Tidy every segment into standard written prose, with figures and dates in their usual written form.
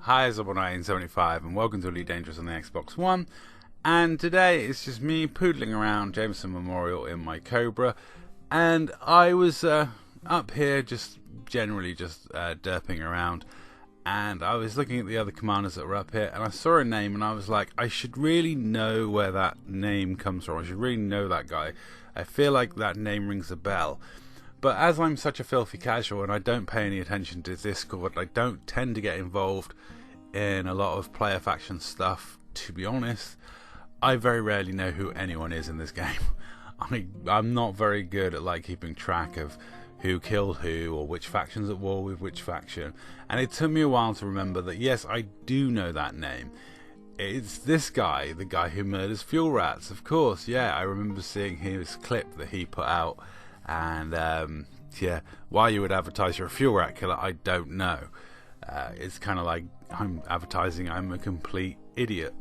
Hi, it's 1975 and welcome to Elite Dangerous on the Xbox One. And today it's just me poodling around Jameson Memorial in my Cobra, and I was up here just generally derping around, and I was looking at the other commanders that were up here, and I saw a name and I was like, I should really know where that name comes from. I should really know that guy. I feel like that name rings a bell. But as I'm such a filthy casual and I don't pay any attention to Discord, I don't tend to get involved in a lot of player faction stuff, to be honest. I very rarely know who anyone is in this game. I'm not very good at keeping track of who killed who or which faction's at war with which faction. And it took me a while to remember that yes, I do know that name. It's this guy, the guy who murders fuel rats, of course. Yeah, I remember seeing his clip that he put out. And yeah, why you would advertise you're a fuel rat killer, I don't know. It's kind of like I'm advertising I'm a complete idiot.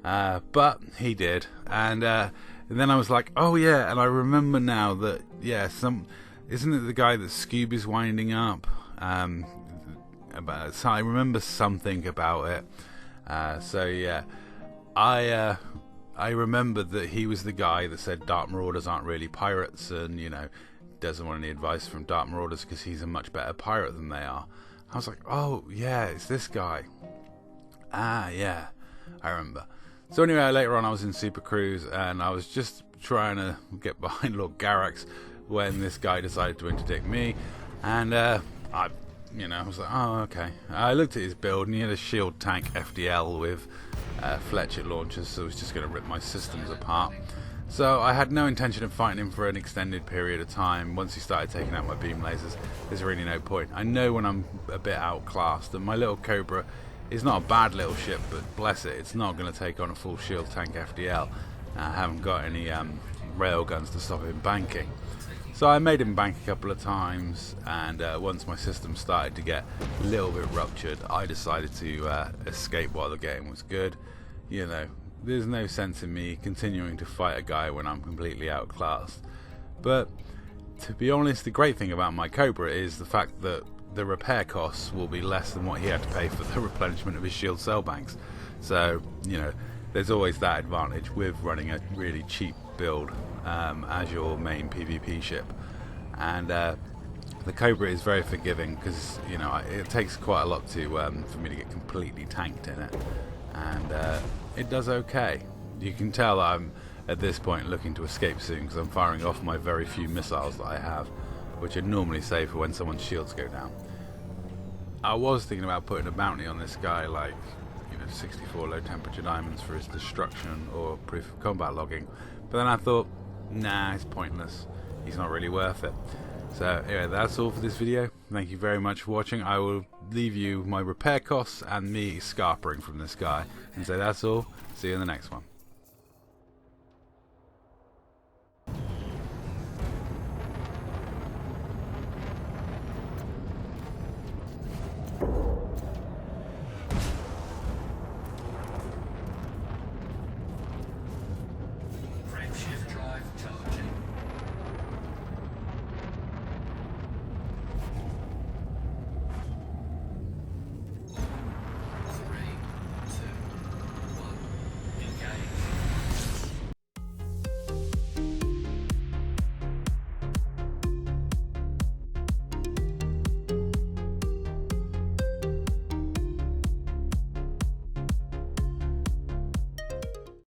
But he did, and then I was like, oh yeah, and I remember now that isn't it the guy that Scooby's winding up? So I remember something about it. So yeah, I remember that he was the guy that said Dark Marauders aren't really pirates, and doesn't want any advice from Dark Marauders because he's a much better pirate than they are. I was like, oh yeah, it's this guy. Ah yeah, I remember. So anyway, later on I was in Super Cruise and I was just trying to get behind Lord Garrax when this guy decided to interdict me, and I was like, oh okay. I looked at his build and he had a shield tank FDL with Fletcher launchers, so it was just going to rip my systems apart. So I had no intention of fighting him for an extended period of time. Once he started taking out my beam lasers, there's really no point. I know when I'm a bit outclassed, and my little Cobra is not a bad little ship, but bless it, it's not going to take on a full shield tank FDL. I haven't got any rail guns to stop him banking. So I made him bank a couple of times, and once my system started to get a little bit ruptured, I decided to escape while the game was good. There's no sense in me continuing to fight a guy when I'm completely outclassed. But to be honest, the great thing about my Cobra is the fact that the repair costs will be less than what he had to pay for the replenishment of his shield cell banks. So, there's always that advantage with running a really cheap build as your main PvP ship. And the Cobra is very forgiving because, it takes quite a lot for me to get completely tanked in it. And it does okay. You can tell that I'm at this point looking to escape soon because I'm firing off my very few missiles that I have, which are normally saved for when someone's shields go down. I was thinking about putting a bounty on this guy, 64 low temperature diamonds for his destruction or proof of combat logging, but then I thought, nah, it's pointless. He's not really worth it. So anyway, that's all for this video. Thank you very much for watching. I will leave you my repair costs and me scarpering from this guy and say that's all. See you in the next one.